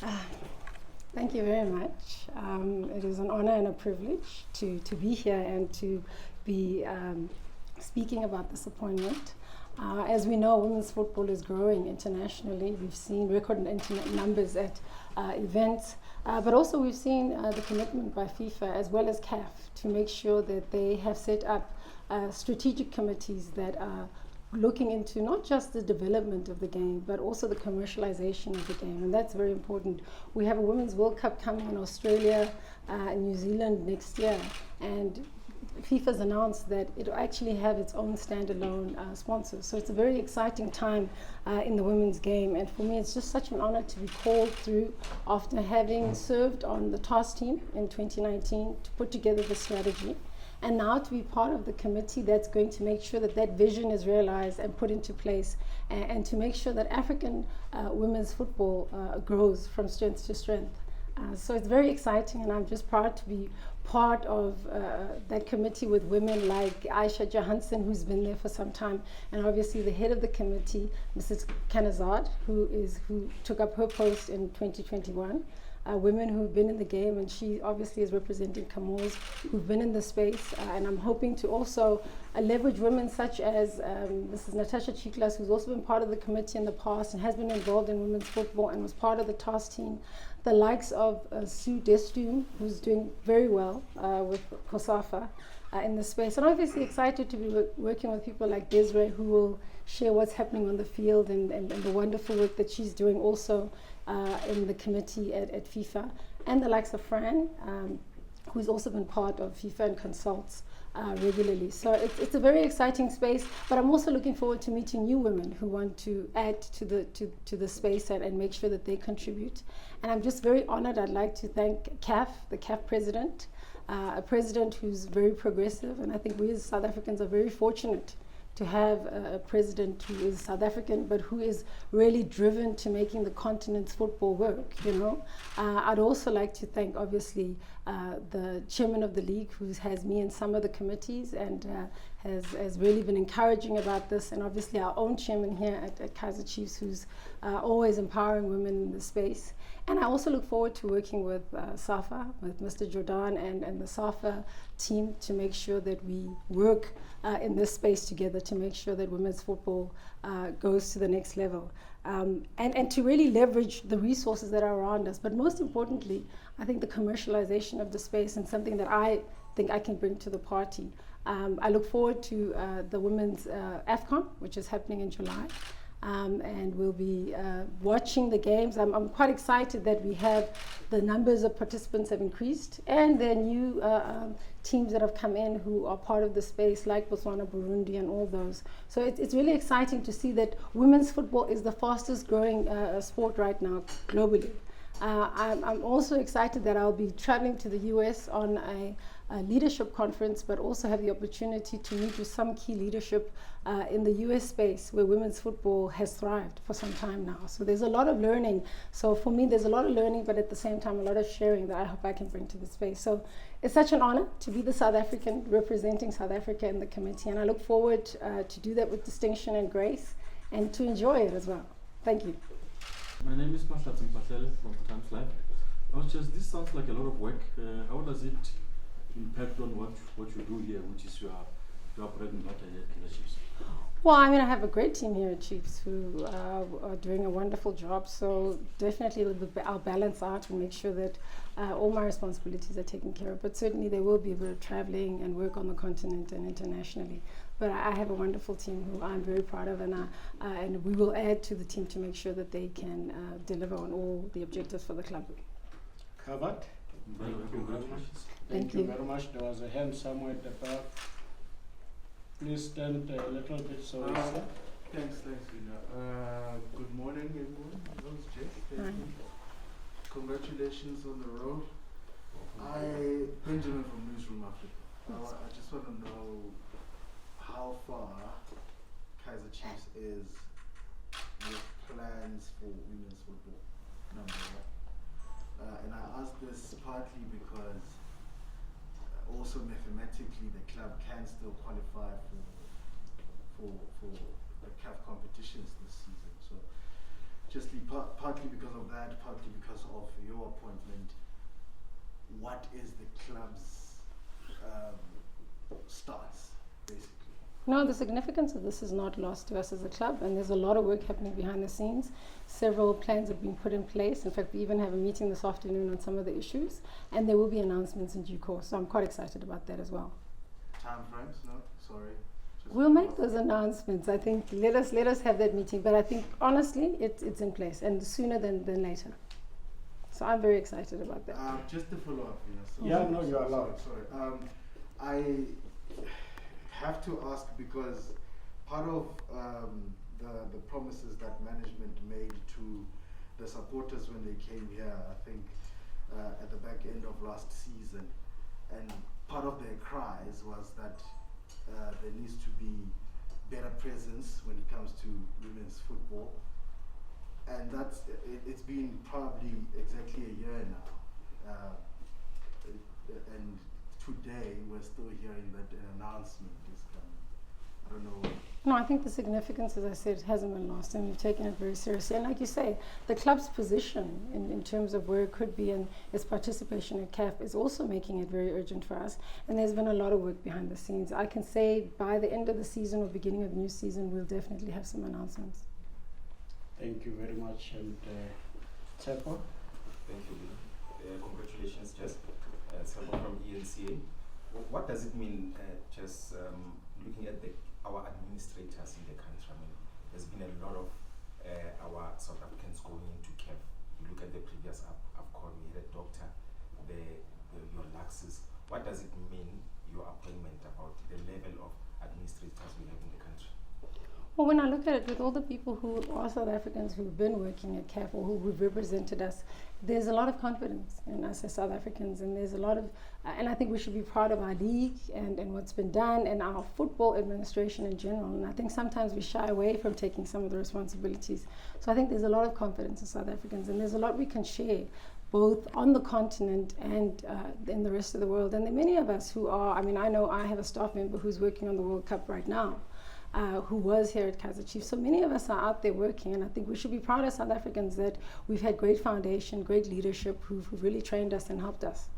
Ah, Thank you very much. It is an honor and a privilege to be here and to be speaking about this appointment. As we know, women's football is growing internationally. We've seen record internet numbers at events, but also we've seen the commitment by FIFA as well as CAF to make sure that they have set up strategic committees that are looking into not just the development of the game, but also the commercialization of the game, and that's very important. We have a Women's World Cup coming in Australia and New Zealand next year, and FIFA's announced that it'll actually have its own standalone sponsors. So it's a very exciting time in the women's game, and for me it's just such an honor to be called through after having served on the task team in 2019 to put together the strategy, and now to be part of the committee that's going to make sure that that vision is realized and put into place, and to make sure that African women's football grows from strength to strength. So it's very exciting, and I'm just proud to be part of that committee with women like Aisha Johansson, who's been there for some time, and obviously the head of the committee, Mrs. Kanazad, who took up her post in 2021. Women who've been in the game, and she obviously is representing Camors who've been in the space, and I'm hoping to also leverage women such as Mrs. Natasha Chiklas, who's also been part of the committee in the past and has been involved in women's football and was part of the task team. The likes of Sue Destum, who's doing very well with COSAFA in the space, and obviously excited to be working with people like Desiree, who will share what's happening on the field and the wonderful work that she's doing also in the committee at FIFA, and the likes of Fran, who's also been part of FIFA and consults regularly. So it's a very exciting space, but I'm also looking forward to meeting new women who want to add to the space and make sure that they contribute. And I'm just very honored. I'd like to thank CAF, the CAF president, a president who's very progressive, and I think we as South Africans are very fortunate to have a president who is South African, but who is really driven to making the continent's football work, you know. I'd also like to thank, obviously, the chairman of the league, who has me in some of the committees and has really been encouraging about this, and obviously our own chairman here at Kaizer Chiefs, who's always empowering women in the space. And I also look forward to working with SAFA, with Mr. Jordan and the SAFA team, to make sure that we work in this space together to make sure that women's football goes to the next level. And to really leverage the resources that are around us. But most importantly, I think the commercialization of the space, and something that I think I can bring to the party. I look forward to the women's AFCON, which is happening in July. And we'll be watching the games. I'm quite excited that we have the numbers of participants have increased, and there are new teams that have come in who are part of the space, like Botswana, Burundi, and all those. So it's really exciting to see that women's football is the fastest growing sport right now globally. I'm also excited that I'll be traveling to the US on a leadership conference, but also have the opportunity to meet with some key leadership in the US space, where women's football has thrived for some time now. So there's a lot of learning. So for me, there's a lot of learning, but at the same time, a lot of sharing that I hope I can bring to the space. So it's such an honor to be the South African representing South Africa in the committee, and I look forward to do that with distinction and grace, and to enjoy it as well. Thank you. My name is Mahlatsi Mphahlele from Times Live. This sounds like a lot of work. How does it impact on what you do here, which is your bread and butter here at Kaizer Chiefs? Well, I mean, I have a great team here at Chiefs who are doing a wonderful job. So definitely I'll balance out and make sure that all my responsibilities are taken care of. But certainly there will be a bit of traveling and work on the continent and internationally. But I have a wonderful team who I'm very proud of, and we will add to the team to make sure that they can deliver on all the objectives for the club. Covered. Thank you you very much. There was a hand somewhere at the back. Please stand a little bit so we see. Thanks, Vina. Good morning, everyone. That was Jeff. Thank you. Congratulations on the road. Benjamin from Newsroom Africa. I just want to know how far Kaizer Chiefs is with plans for women's football, number one. And I ask this partly because also mathematically the club can still qualify for the CAF competitions this season. So just partly because of that, partly because your appointment, what is the club's stance, basically? No, the significance of this is not lost to us as a club, and there's a lot of work happening behind the scenes. Several plans have been put in place. In fact, we even have a meeting this afternoon on some of the issues, and there will be announcements in due course. So I'm quite excited about that as well. Time frames? No, sorry. Just We'll make those announcements. I think let us have that meeting. But I think honestly, it's in place, and sooner than later. So I'm very excited about that. Just to follow up, Yeah, no, you're allowed. Sorry. I have to ask because part of the promises that management made to the supporters when they came here, I think at the back end of last season, and part of their cries was that there needs to be better presence when it comes to women's football, and it's been probably exactly a year now, and today we're still hearing that an announcement is coming. I don't know. No, I think the significance, as I said, hasn't been lost, and we've taken it very seriously. And like you say, the club's position in terms of where it could be and its participation in CAF is also making it very urgent for us. And there's been a lot of work behind the scenes. I can say by the end of the season or beginning of the new season, we'll definitely have some announcements. Thank you very much. And Tsepo? Thank you. Congratulations, Jess. Tsepo from ENCA. What does it mean, Jess, looking at our administrators in the country? I mean, there's been a lot of our South Africans going into CAF. You look at the previous AFCON, we had a doctor, your Luxus. What does it mean, your appointment, about the level of administrators we have in the country? Well, when I look at it, with all the people who are South Africans who've been working at CAF or who've represented us, there's a lot of confidence in us as South Africans, and there's a lot of, and I think we should be proud of our league and what's been done and our football administration in general. And I think sometimes we shy away from taking some of the responsibilities. So I think there's a lot of confidence in South Africans, and there's a lot we can share, both on the continent and in the rest of the world. And there are many of us who are, I mean, I know I have a staff member who's working on the World Cup right now. Who was here at Kaizer Chiefs. So many of us are out there working, and I think we should be proud as South Africans that we've had great foundation, great leadership who've really trained us and helped us.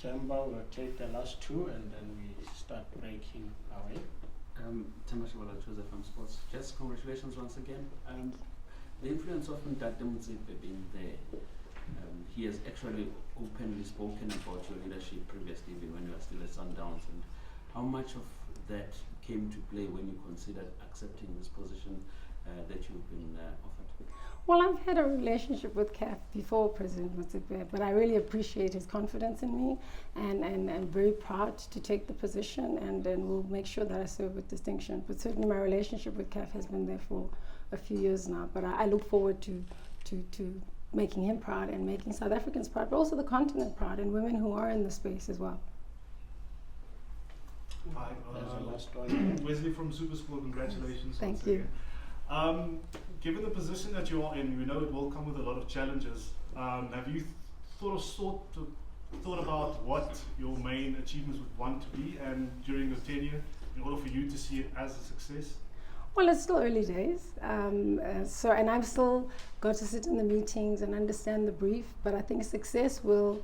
Jamba will take the last two and then we start breaking away. Tamashiwala Joseph from Sports. Just congratulations once again. The influence of Ntate Motsepe being there, he has actually openly spoken about your leadership previously, even when you were still at Sundowns, and how much of that came to play when you considered accepting this position that you've been offered? Well, I've had a relationship with CAF before President Motsepe, but I really appreciate his confidence in me, and I'm very proud to take the position, and we'll make sure that I serve with distinction. But certainly my relationship with CAF has been there for a few years now, but I look forward to making him proud and making South Africans proud, but also the continent proud, and women who are in the space as well. Hi, There's the last one. Wesley from SuperSport. Congratulations. Thank once you. again. Given the position that you are in, we know it will come with a lot of challenges. Have you thought about what your main achievements would want to be, and during your tenure, in order for you to see it as a success? Well, it's still early days, and I've still got to sit in the meetings and understand the brief, but I think success will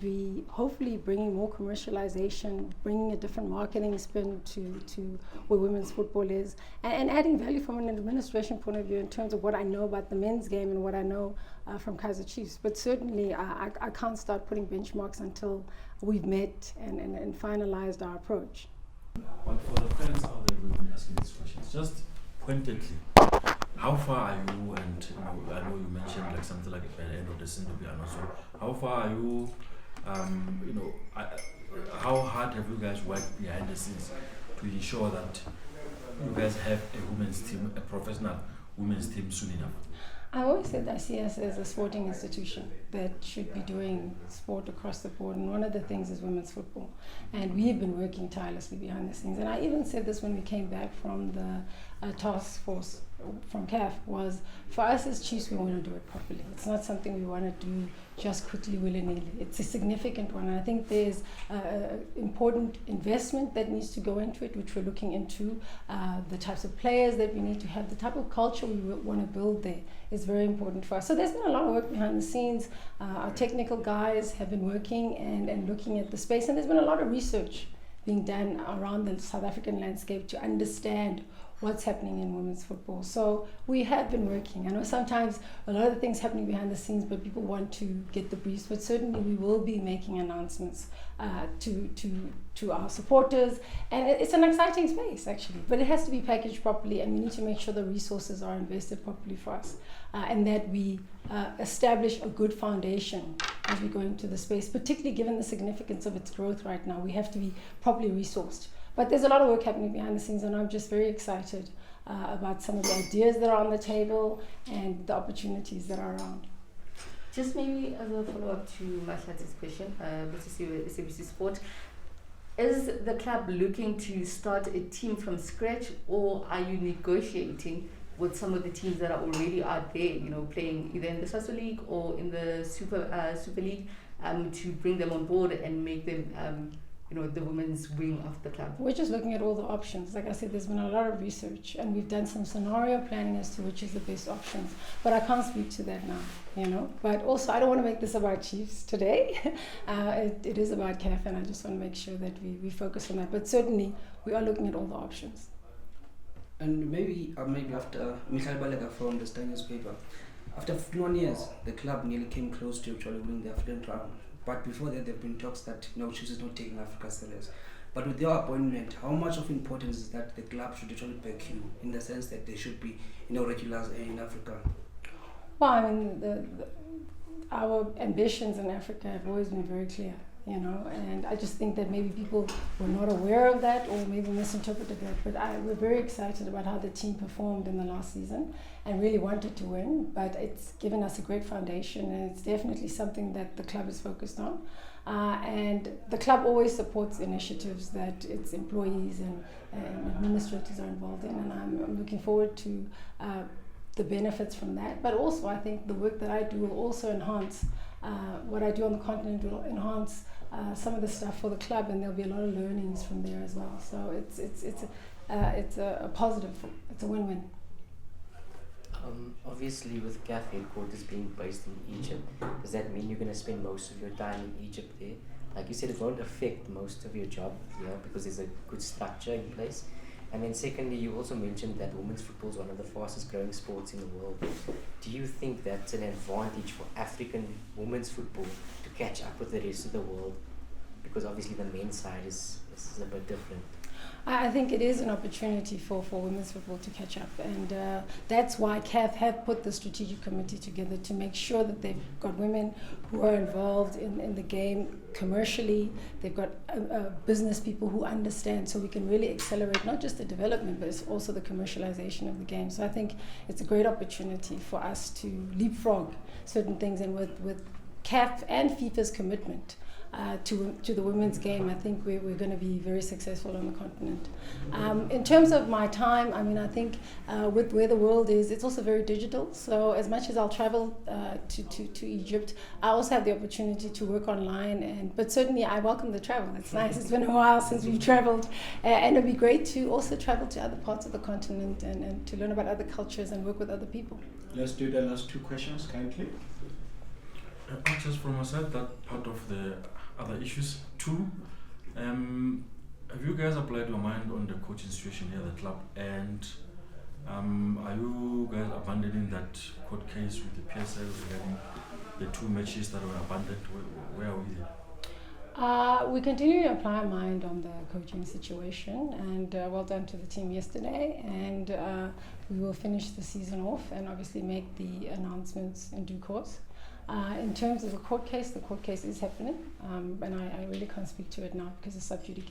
be hopefully bringing more commercialization, bringing a different marketing spin to where women's football is, and adding value from an administration point of view in terms of what I know about the men's game and what I know from Kaizer Chiefs. But certainly I can't start putting benchmarks until we've met and finalized our approach. But for the fans out there who've been asking these questions, just pointedly, how far are you, and I know you mentioned like something like at the end of the season to be honest, so how far are you, how hard have you guys worked behind the scenes to ensure that you guys have a women's team, a professional women's team soon enough? I always said that I see us as a sporting institution that should be doing sport across the board, and one of the things is women's football. And we have been working tirelessly behind the scenes. And I even said this when we came back from the task force from CAF was, for us as Chiefs, we want to do it properly. It's not something we want to do just quickly, willy-nilly. It's a significant one. And I think there's important investment that needs to go into it, which we're looking into. The types of players that we need to have, the type of culture we want to build there is very important for us. So there's been a lot of work behind the scenes. Our technical guys have been working and looking at the space, and there's been a lot of research being done around the South African landscape to understand what's happening in women's football. So we have been working. I know sometimes a lot of things happening behind the scenes, but people want to get the briefs. But certainly we will be making announcements to our supporters. And it's an exciting space, actually. But it has to be packaged properly, and we need to make sure the resources are invested properly for us, and that we establish a good foundation as we go into the space, particularly given the significance of its growth right now. We have to be properly resourced. But there's a lot of work happening behind the scenes, and I'm just very excited about some of the ideas that are on the table and the opportunities that are around. Just maybe as a follow-up to Mahlat's question, SABC Sport, is the club looking to start a team from scratch, or are you negotiating with some of the teams that are already out there, playing either in the Sasol League or in the Super League, to bring them on board and make them the women's wing of the club? We're just looking at all the options. Like I said, there's been a lot of research, and we've done some scenario planning as to which is the best options. But I can't speak to that now, But also, I don't want to make this about Chiefs today. It is about CAF, and I just want to make sure that we focus on that. But certainly, we are looking at all the options. And maybe after Michael Balaga from the Star newspaper, after 51 years, the club nearly came close to actually winning the African crown. But before that, there have been talks that Chiefs is not taking Africa serious. But with your appointment, how much of importance is that the club should actually back you, in the sense that they should be regulars in Africa? Well, I mean, our ambitions in Africa have always been very clear, and I just think that maybe people were not aware of that or maybe misinterpreted that. But we're very excited about how the team performed in the last season and really wanted to win. But it's given us a great foundation, and it's definitely something that the club is focused on. And the club always supports initiatives that its employees and administrators are involved in, and I'm looking forward to the benefits from that. But also, I think the work that I do will also enhance what I do on the continent, will enhance some of the stuff for the club, and there'll be a lot of learnings from there as well. So it's a positive. It's a win-win. Obviously, with CAF headquarters being based in Egypt, does that mean you're going to spend most of your time in Egypt there? Like you said, it won't affect most of your job here because there's a good structure in place. And then secondly, you also mentioned that women's football is one of the fastest growing sports in the world. Do you think that's an advantage for African women's football to catch up with the rest of the world? Because obviously the men's side is a bit different. I think it is an opportunity for women's football to catch up, and that's why CAF have put the strategic committee together to make sure that they've got women who are involved in the game commercially. They've got business people who understand, so we can really accelerate not just the development, but it's also the commercialization of the game. So I think it's a great opportunity for us to leapfrog certain things, and with CAF and FIFA's commitment to the women's game, I think we're going to be very successful on the continent. In terms of my time, I mean, I think with where the world is, it's also very digital. So as much as I'll travel to Egypt, I also have the opportunity to work online. But certainly I welcome the travel. It's nice. It's been a while since we've traveled. And it'd be great to also travel to other parts of the continent and to learn about other cultures and work with other people. Let's do the last two questions, kindly. Just from my side, that part of the other issues too. Have you guys applied your mind on the coaching situation here at the club, and are you guys abandoning that court case with the PSL regarding the 2 matches that were abandoned? Where are we there? We continue to apply our mind on the coaching situation, and well done to the team yesterday, and we will finish the season off and obviously make the announcements in due course. In terms of the court case is happening, and I really can't speak to it now because it's sub judice.